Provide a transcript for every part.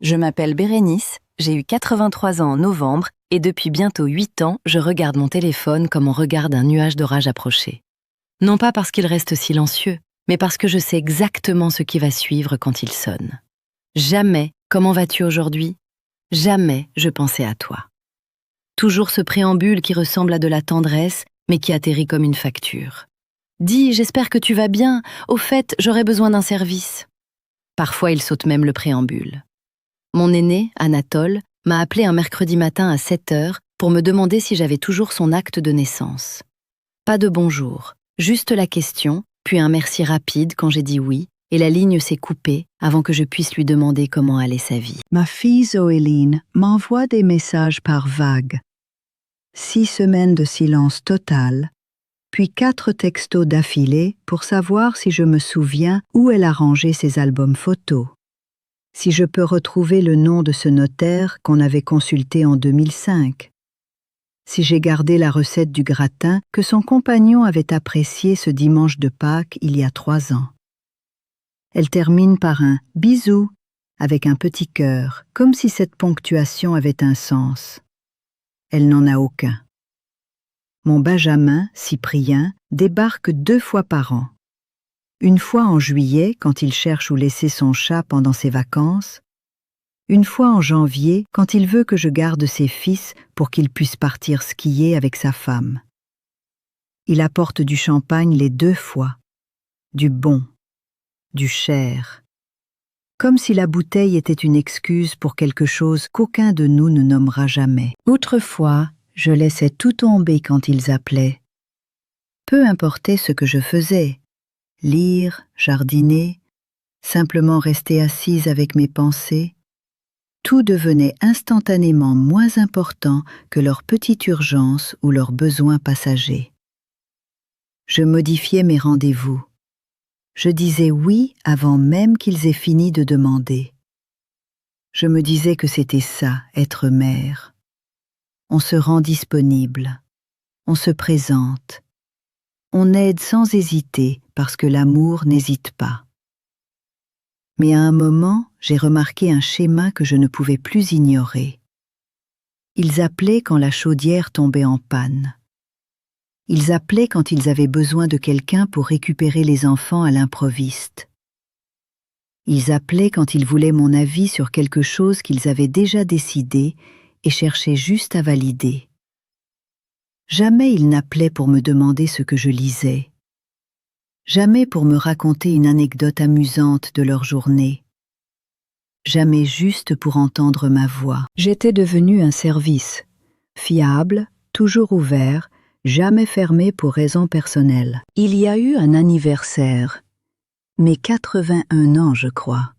Je m'appelle Bérénice, j'ai eu 83 ans en novembre et depuis bientôt 8 ans, je regarde mon téléphone comme on regarde un nuage d'orage approcher. Non pas parce qu'il reste silencieux, mais parce que je sais exactement ce qui va suivre quand il sonne. Jamais, comment vas-tu aujourd'hui? Jamais je pensais à toi. Toujours ce préambule qui ressemble à de la tendresse, mais qui atterrit comme une facture. Dis, j'espère que tu vas bien. Au fait, j'aurais besoin d'un service. Parfois, il saute même le préambule. Mon aîné, Anatole, m'a appelé un mercredi matin à 7 heures pour me demander si j'avais toujours son acte de naissance. Pas de bonjour, juste la question, puis un merci rapide quand j'ai dit oui, et la ligne s'est coupée avant que je puisse lui demander comment allait sa vie. Ma fille Zoéline m'envoie des messages par vagues. 6 semaines de silence total, puis 4 textos d'affilée pour savoir si je me souviens où elle a rangé ses albums photos. Si je peux retrouver le nom de ce notaire qu'on avait consulté en 2005. Si j'ai gardé la recette du gratin que son compagnon avait apprécié ce dimanche de Pâques il y a 3 ans. Elle termine par un « bisou » avec un petit cœur, comme si cette ponctuation avait un sens. Elle n'en a aucun. Mon Benjamin, Cyprien, débarque 2 fois par an. Une fois en juillet, quand il cherche où laisser son chat pendant ses vacances. Une fois en janvier, quand il veut que je garde ses fils pour qu'ils puissent partir skier avec sa femme. Il apporte du champagne les 2 fois. Du bon. Du cher. Comme si la bouteille était une excuse pour quelque chose qu'aucun de nous ne nommera jamais. Autrefois, je laissais tout tomber quand ils appelaient. Peu importait ce que je faisais. Lire, jardiner, simplement rester assise avec mes pensées. Tout devenait instantanément moins important que leur petite urgence ou leurs besoins passagers. Je modifiais mes rendez-vous. Je disais oui avant même qu'ils aient fini de demander. Je me disais que c'était ça, être mère. On se rend disponible. On se présente. On aide sans hésiter parce que l'amour n'hésite pas. Mais à un moment, j'ai remarqué un schéma que je ne pouvais plus ignorer. Ils appelaient quand la chaudière tombait en panne. Ils appelaient quand ils avaient besoin de quelqu'un pour récupérer les enfants à l'improviste. Ils appelaient quand ils voulaient mon avis sur quelque chose qu'ils avaient déjà décidé et cherchaient juste à valider. Jamais ils n'appelaient pour me demander ce que je lisais. Jamais pour me raconter une anecdote amusante de leur journée. Jamais juste pour entendre ma voix. J'étais devenue un service, fiable, toujours ouvert, jamais fermé pour raisons personnelles. Il y a eu un anniversaire, mes 81 ans je crois,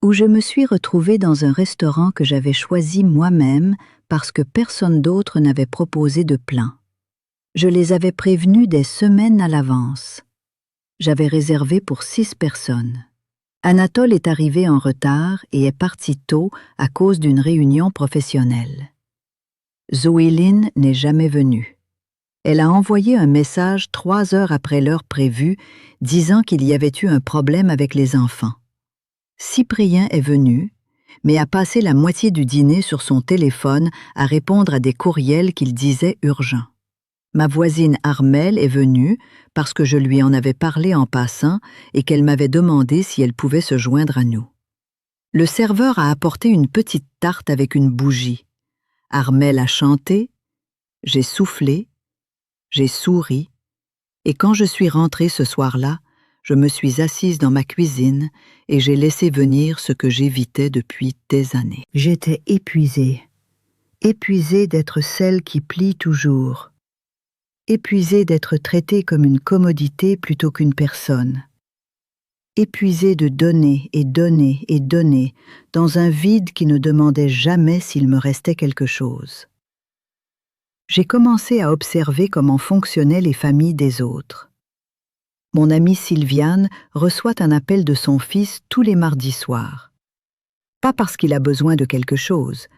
où je me suis retrouvée dans un restaurant que j'avais choisi moi-même parce que personne d'autre n'avait proposé de plein. Je les avais prévenus des semaines à l'avance. J'avais réservé pour 6 personnes. Anatole est arrivé en retard et est parti tôt à cause d'une réunion professionnelle. Zoéline n'est jamais venue. Elle a envoyé un message 3 heures après l'heure prévue, disant qu'il y avait eu un problème avec les enfants. Cyprien est venu, mais a passé la moitié du dîner sur son téléphone à répondre à des courriels qu'il disait urgents. Ma voisine Armelle est venue parce que je lui en avais parlé en passant et qu'elle m'avait demandé si elle pouvait se joindre à nous. Le serveur a apporté une petite tarte avec une bougie. Armelle a chanté, j'ai soufflé, j'ai souri, et quand je suis rentrée ce soir-là, je me suis assise dans ma cuisine et j'ai laissé venir ce que j'évitais depuis des années. J'étais épuisée d'être celle qui plie toujours. Épuisée d'être traitée comme une commodité plutôt qu'une personne. Épuisée de donner et donner et donner dans un vide qui ne demandait jamais s'il me restait quelque chose. J'ai commencé à observer comment fonctionnaient les familles des autres. Mon amie Sylviane reçoit un appel de son fils tous les mardis soirs. Pas parce qu'il a besoin de quelque chose,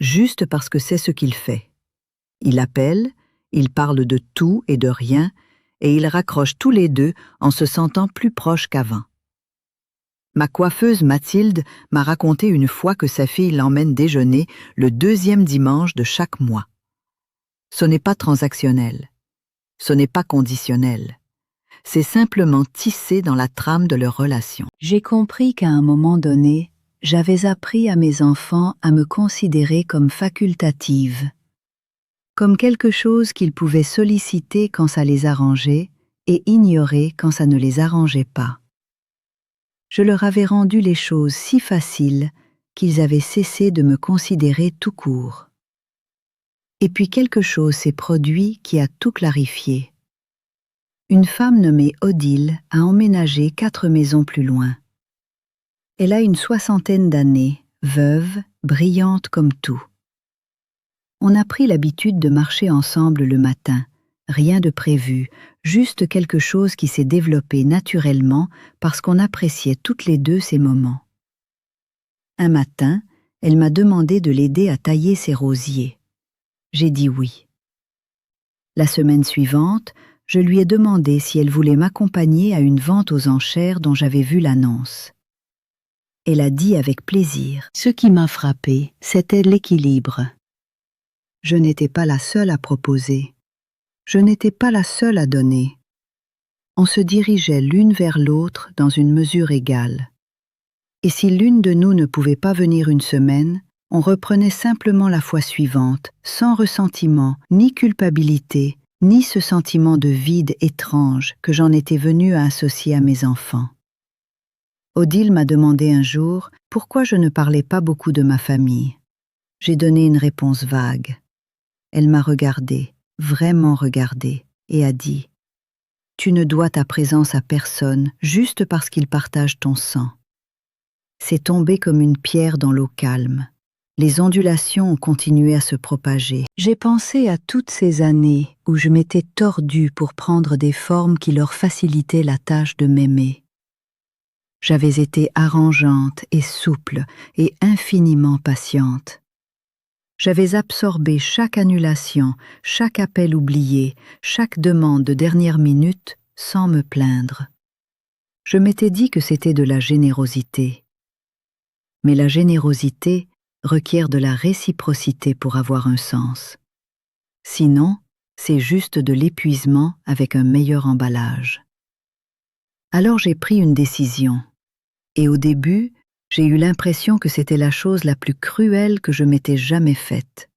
juste parce que c'est ce qu'il fait. Il appelle, ils parlent de tout et de rien, et ils raccrochent tous les deux en se sentant plus proches qu'avant. Ma coiffeuse Mathilde m'a raconté une fois que sa fille l'emmène déjeuner le 2e dimanche de chaque mois. Ce n'est pas transactionnel. Ce n'est pas conditionnel. C'est simplement tissé dans la trame de leur relation. J'ai compris qu'à un moment donné, j'avais appris à mes enfants à me considérer comme facultative, comme quelque chose qu'ils pouvaient solliciter quand ça les arrangeait et ignorer quand ça ne les arrangeait pas. Je leur avais rendu les choses si faciles qu'ils avaient cessé de me considérer tout court. Et puis quelque chose s'est produit qui a tout clarifié. Une femme nommée Odile a emménagé 4 maisons plus loin. Elle a une 60aine d'années, veuve, brillante comme tout. On a pris l'habitude de marcher ensemble le matin, rien de prévu, juste quelque chose qui s'est développé naturellement parce qu'on appréciait toutes les deux ces moments. Un matin, elle m'a demandé de l'aider à tailler ses rosiers. J'ai dit oui. La semaine suivante, je lui ai demandé si elle voulait m'accompagner à une vente aux enchères dont j'avais vu l'annonce. Elle a dit avec plaisir. Ce qui m'a frappé, c'était l'équilibre. Je n'étais pas la seule à proposer. Je n'étais pas la seule à donner. On se dirigeait l'une vers l'autre dans une mesure égale. Et si l'une de nous ne pouvait pas venir une semaine, on reprenait simplement la fois suivante, sans ressentiment, ni culpabilité, ni ce sentiment de vide étrange que j'en étais venue à associer à mes enfants. Odile m'a demandé un jour pourquoi je ne parlais pas beaucoup de ma famille. J'ai donné une réponse vague. Elle m'a regardée, vraiment regardée, et a dit « Tu ne dois ta présence à personne juste parce qu'il partage ton sang. » C'est tombé comme une pierre dans l'eau calme. Les ondulations ont continué à se propager. J'ai pensé à toutes ces années où je m'étais tordue pour prendre des formes qui leur facilitaient la tâche de m'aimer. J'avais été arrangeante et souple et infiniment patiente. J'avais absorbé chaque annulation, chaque appel oublié, chaque demande de dernière minute sans me plaindre. Je m'étais dit que c'était de la générosité. Mais la générosité requiert de la réciprocité pour avoir un sens. Sinon, c'est juste de l'épuisement avec un meilleur emballage. Alors j'ai pris une décision. Et au début, j'ai eu l'impression que c'était la chose la plus cruelle que je m'étais jamais faite.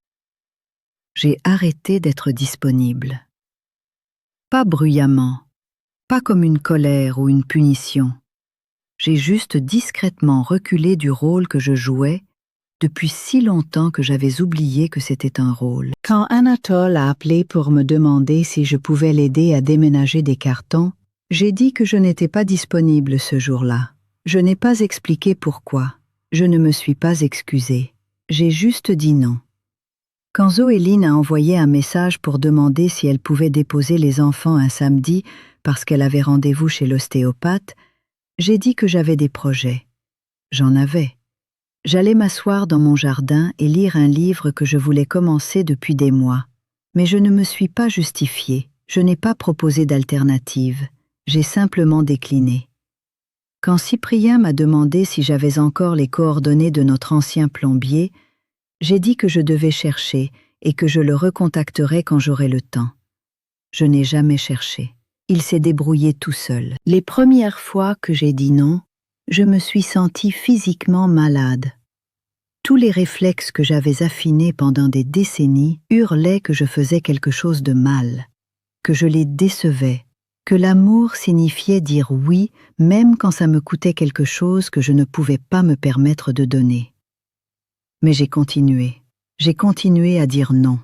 J'ai arrêté d'être disponible. Pas bruyamment, pas comme une colère ou une punition. J'ai juste discrètement reculé du rôle que je jouais depuis si longtemps que j'avais oublié que c'était un rôle. Quand Anatole a appelé pour me demander si je pouvais l'aider à déménager des cartons, j'ai dit que je n'étais pas disponible ce jour-là. Je n'ai pas expliqué pourquoi. Je ne me suis pas excusée. J'ai juste dit non. Quand Zoéline a envoyé un message pour demander si elle pouvait déposer les enfants un samedi parce qu'elle avait rendez-vous chez l'ostéopathe, j'ai dit que j'avais des projets. J'en avais. J'allais m'asseoir dans mon jardin et lire un livre que je voulais commencer depuis des mois. Mais je ne me suis pas justifiée. Je n'ai pas proposé d'alternative. J'ai simplement décliné. Quand Cyprien m'a demandé si j'avais encore les coordonnées de notre ancien plombier, j'ai dit que je devais chercher et que je le recontacterais quand j'aurais le temps. Je n'ai jamais cherché. Il s'est débrouillé tout seul. Les premières fois que j'ai dit non, je me suis sentie physiquement malade. Tous les réflexes que j'avais affinés pendant des décennies hurlaient que je faisais quelque chose de mal, que je les décevais, que l'amour signifiait dire oui même quand ça me coûtait quelque chose que je ne pouvais pas me permettre de donner. Mais j'ai continué à dire non.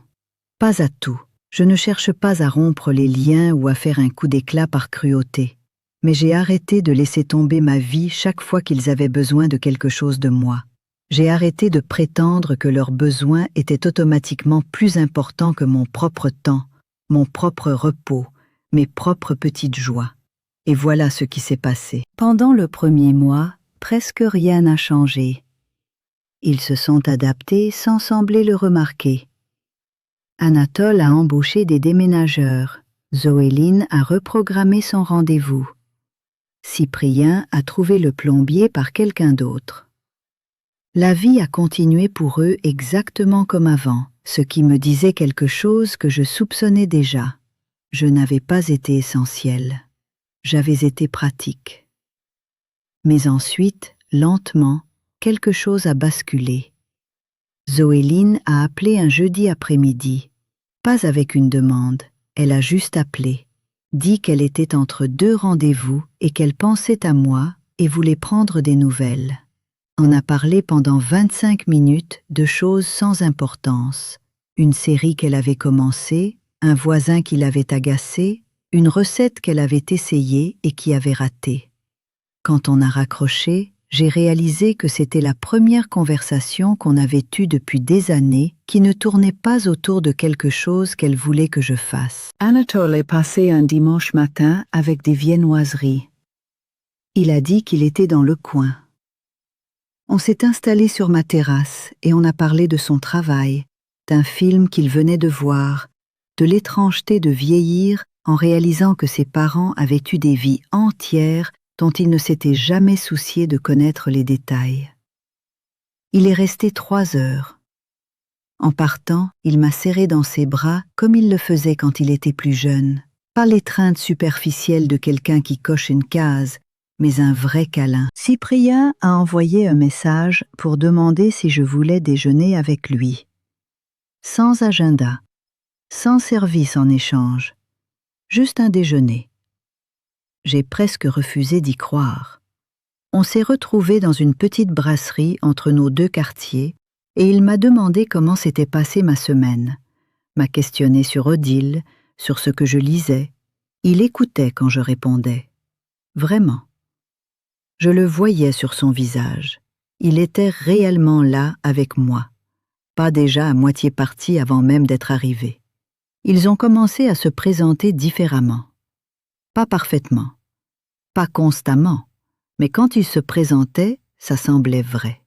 Pas à tout. Je ne cherche pas à rompre les liens ou à faire un coup d'éclat par cruauté. Mais j'ai arrêté de laisser tomber ma vie chaque fois qu'ils avaient besoin de quelque chose de moi. J'ai arrêté de prétendre que leurs besoins étaient automatiquement plus importants que mon propre temps, mon propre repos, mes propres petites joies. Et voilà ce qui s'est passé. Pendant le premier mois, presque rien n'a changé. Ils se sont adaptés sans sembler le remarquer. Anatole a embauché des déménageurs. Zoéline a reprogrammé son rendez-vous. Cyprien a trouvé le plombier par quelqu'un d'autre. La vie a continué pour eux exactement comme avant, ce qui me disait quelque chose que je soupçonnais déjà. Je n'avais pas été essentielle. J'avais été pratique. Mais ensuite, lentement, quelque chose a basculé. Zoéline a appelé un jeudi après-midi, pas avec une demande, elle a juste appelé, dit qu'elle était entre 2 rendez-vous et qu'elle pensait à moi et voulait prendre des nouvelles. On a parlé pendant 25 minutes de choses sans importance. Une série qu'elle avait commencée, un voisin qui l'avait agacée, une recette qu'elle avait essayée et qui avait raté. Quand on a raccroché, j'ai réalisé que c'était la première conversation qu'on avait eue depuis des années qui ne tournait pas autour de quelque chose qu'elle voulait que je fasse. Anatole est passé un dimanche matin avec des viennoiseries. Il a dit qu'il était dans le coin. On s'est installé sur ma terrasse et on a parlé de son travail, d'un film qu'il venait de voir, de l'étrangeté de vieillir en réalisant que ses parents avaient eu des vies entières dont il ne s'était jamais soucié de connaître les détails. Il est resté 3 heures. En partant, il m'a serré dans ses bras comme il le faisait quand il était plus jeune. Pas l'étreinte superficielle de quelqu'un qui coche une case, mais un vrai câlin. Cyprien a envoyé un message pour demander si je voulais déjeuner avec lui. Sans agenda, sans service en échange, juste un déjeuner. J'ai presque refusé d'y croire. On s'est retrouvés dans une petite brasserie entre nos 2 quartiers et il m'a demandé comment s'était passée ma semaine, m'a questionné sur Odile, sur ce que je lisais. Il écoutait quand je répondais. Vraiment. Je le voyais sur son visage. Il était réellement là avec moi, pas déjà à moitié parti avant même d'être arrivé. Ils ont commencé à se présenter différemment. Pas parfaitement, pas constamment, mais quand ils se présentaient, ça semblait vrai.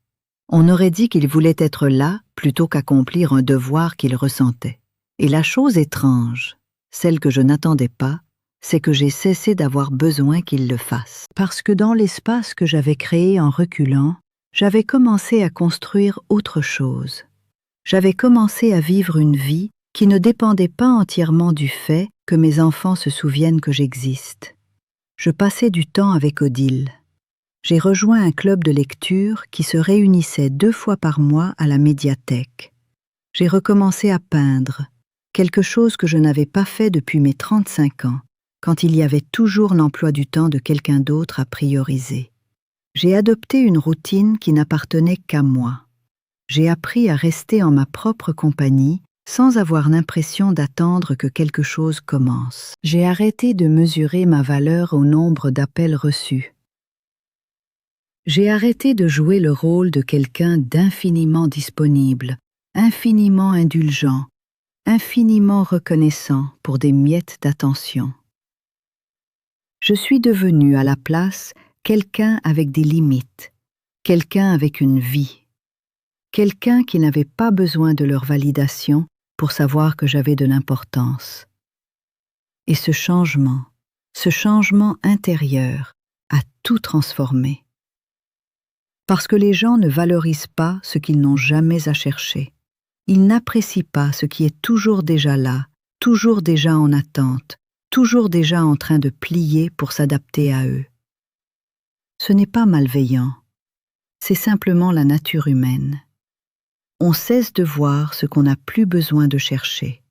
On aurait dit qu'ils voulaient être là plutôt qu'accomplir un devoir qu'ils ressentaient. Et la chose étrange, celle que je n'attendais pas, c'est que j'ai cessé d'avoir besoin qu'ils le fassent. Parce que dans l'espace que j'avais créé en reculant, j'avais commencé à construire autre chose. J'avais commencé à vivre une vie qui ne dépendait pas entièrement du fait que mes enfants se souviennent que j'existe. Je passais du temps avec Odile. J'ai rejoint un club de lecture qui se réunissait 2 fois par mois à la médiathèque. J'ai recommencé à peindre, quelque chose que je n'avais pas fait depuis mes 35 ans, quand il y avait toujours l'emploi du temps de quelqu'un d'autre à prioriser. J'ai adopté une routine qui n'appartenait qu'à moi. J'ai appris à rester en ma propre compagnie sans avoir l'impression d'attendre que quelque chose commence. J'ai arrêté de mesurer ma valeur au nombre d'appels reçus. J'ai arrêté de jouer le rôle de quelqu'un d'infiniment disponible, infiniment indulgent, infiniment reconnaissant pour des miettes d'attention. Je suis devenue à la place quelqu'un avec des limites, quelqu'un avec une vie, quelqu'un qui n'avait pas besoin de leur validation pour savoir que j'avais de l'importance. Et ce changement intérieur, a tout transformé. Parce que les gens ne valorisent pas ce qu'ils n'ont jamais à chercher. Ils n'apprécient pas ce qui est toujours déjà là, toujours déjà en attente, toujours déjà en train de plier pour s'adapter à eux. Ce n'est pas malveillant, c'est simplement la nature humaine. On cesse de voir ce qu'on n'a plus besoin de chercher.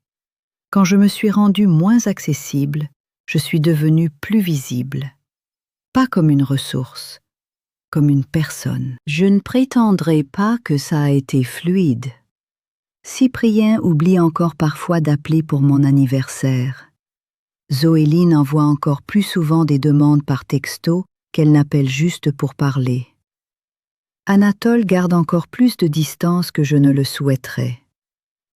Quand je me suis rendue moins accessible, je suis devenue plus visible. Pas comme une ressource, comme une personne. Je ne prétendrai pas que ça a été fluide. Cyprien oublie encore parfois d'appeler pour mon anniversaire. Zoéline envoie encore plus souvent des demandes par texto qu'elle n'appelle juste pour parler. Anatole garde encore plus de distance que je ne le souhaiterais.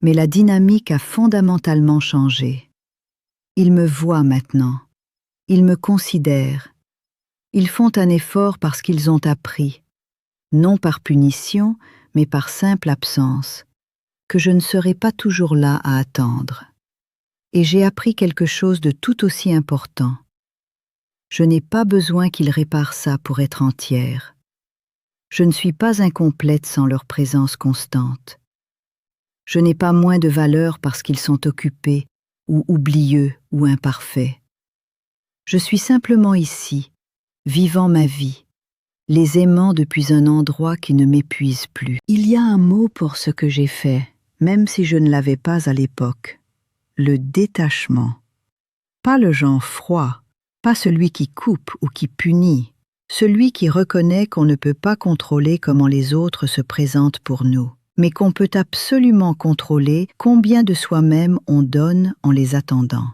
Mais la dynamique a fondamentalement changé. Ils me voient maintenant. Ils me considèrent. Ils font un effort parce qu'ils ont appris, non par punition, mais par simple absence, que je ne serai pas toujours là à attendre. Et j'ai appris quelque chose de tout aussi important. Je n'ai pas besoin qu'ils réparent ça pour être entière. Je ne suis pas incomplète sans leur présence constante. Je n'ai pas moins de valeur parce qu'ils sont occupés, ou oublieux, ou imparfaits. Je suis simplement ici, vivant ma vie, les aimant depuis un endroit qui ne m'épuise plus. Il y a un mot pour ce que j'ai fait, même si je ne l'avais pas à l'époque. Le détachement. Pas le genre froid, pas celui qui coupe ou qui punit, celui qui reconnaît qu'on ne peut pas contrôler comment les autres se présentent pour nous, mais qu'on peut absolument contrôler combien de soi-même on donne en les attendant.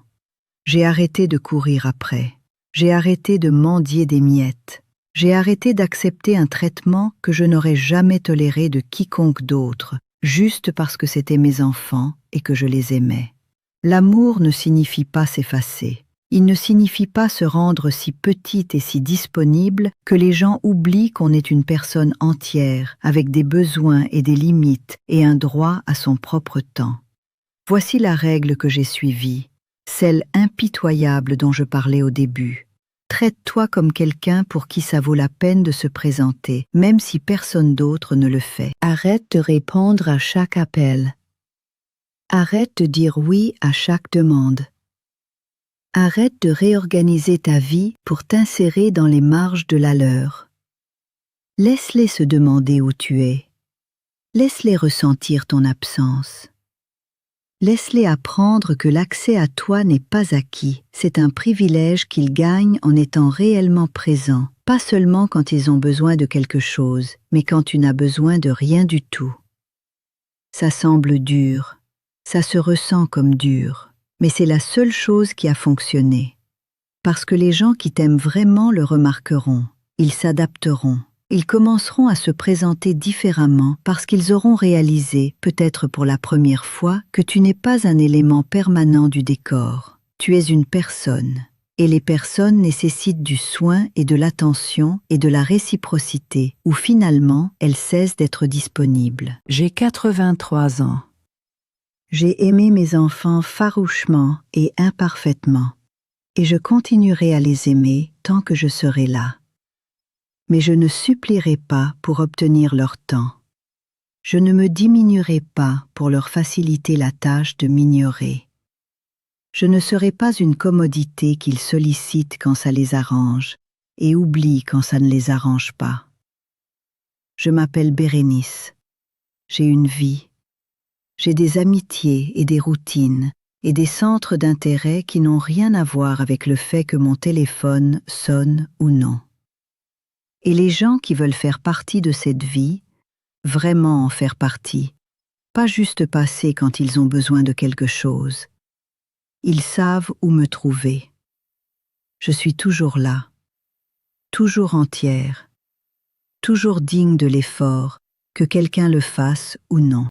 J'ai arrêté de courir après, j'ai arrêté de mendier des miettes, j'ai arrêté d'accepter un traitement que je n'aurais jamais toléré de quiconque d'autre, juste parce que c'étaient mes enfants et que je les aimais. L'amour ne signifie pas s'effacer. Il ne signifie pas se rendre si petite et si disponible que les gens oublient qu'on est une personne entière, avec des besoins et des limites et un droit à son propre temps. Voici la règle que j'ai suivie, celle impitoyable dont je parlais au début. Traite-toi comme quelqu'un pour qui ça vaut la peine de se présenter, même si personne d'autre ne le fait. Arrête de répondre à chaque appel. Arrête de dire oui à chaque demande. Arrête de réorganiser ta vie pour t'insérer dans les marges de la leur. Laisse-les se demander où tu es. Laisse-les ressentir ton absence. Laisse-les apprendre que l'accès à toi n'est pas acquis. C'est un privilège qu'ils gagnent en étant réellement présents, pas seulement quand ils ont besoin de quelque chose, mais quand tu n'as besoin de rien du tout. Ça semble dur, ça se ressent comme dur. Mais c'est la seule chose qui a fonctionné. Parce que les gens qui t'aiment vraiment le remarqueront, ils s'adapteront, ils commenceront à se présenter différemment parce qu'ils auront réalisé, peut-être pour la première fois, que tu n'es pas un élément permanent du décor. Tu es une personne, et les personnes nécessitent du soin et de l'attention et de la réciprocité, où finalement elles cessent d'être disponibles. J'ai 83 ans. J'ai aimé mes enfants farouchement et imparfaitement, et je continuerai à les aimer tant que je serai là. Mais je ne supplierai pas pour obtenir leur temps. Je ne me diminuerai pas pour leur faciliter la tâche de m'ignorer. Je ne serai pas une commodité qu'ils sollicitent quand ça les arrange et oublient quand ça ne les arrange pas. Je m'appelle Bérénice. J'ai une vie. J'ai des amitiés et des routines et des centres d'intérêt qui n'ont rien à voir avec le fait que mon téléphone sonne ou non. Et les gens qui veulent faire partie de cette vie, vraiment en faire partie, pas juste passer quand ils ont besoin de quelque chose. Ils savent où me trouver. Je suis toujours là, toujours entière, toujours digne de l'effort, que quelqu'un le fasse ou non.